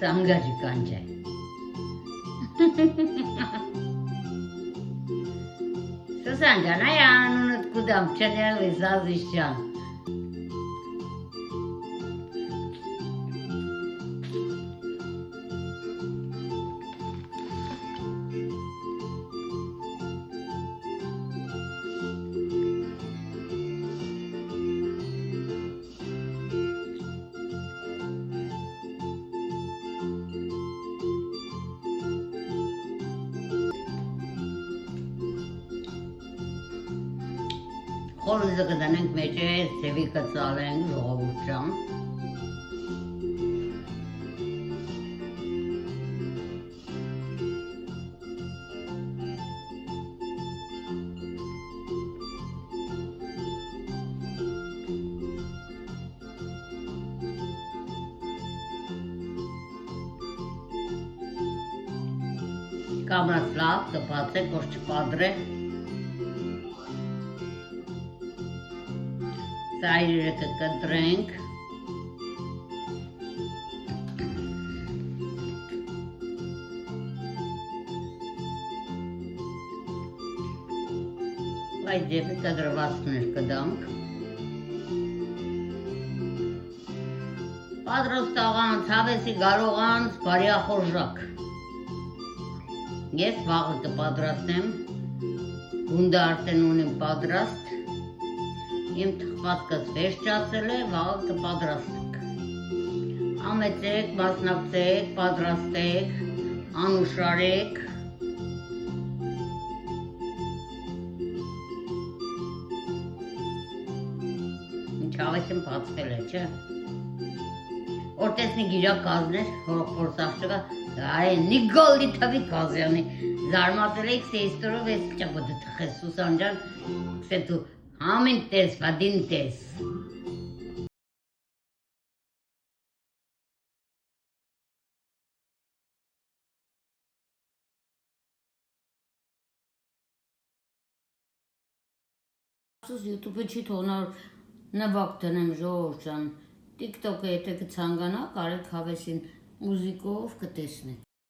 սանգաջի կանջե։ Սուսան ջան, այ անունդ կուդամ չնեղվի Զազիս ջան։ Խորուզը կդանենք մեջ է, ծևիկը ծալենք, ժողովուրդ ջան։ Կամրած լավ, կպացեք, որ չպադրե։ Սայրերը կկտրենք։ Այդ ձևի կադրվածքներ կդանք։ Պատրաստաղանց, հավեսի գարողանց, բարյախորժակ։ Ես վաղը կպադրաստեմ, գունդը արդեն ունեմ պատրաստ, իմ թխվածքս վերջացել է, վաղը կպադրաստենք։ Ամեցեք, մասնակցեք, պատրաստեք, անուշարեք։ Ինչ հավեսին բացվել է, չէ։ Որ տեսնի գիրակ կազներ, հորոքորսաղ չկա, այ Նիկոլի թվի կազյանի, զարմացել էիք սե իստորով ես կճապոտ թխես Սուսան ջան, կսե դու Համին տես, վադին տես։ Սուս յութուբը չի թողնար նվակ տնեմ ժողովուրդ ջան, տիկտոկը եթե կցանկանա, կարեք հավեսին մուզիկով կտեսնեք։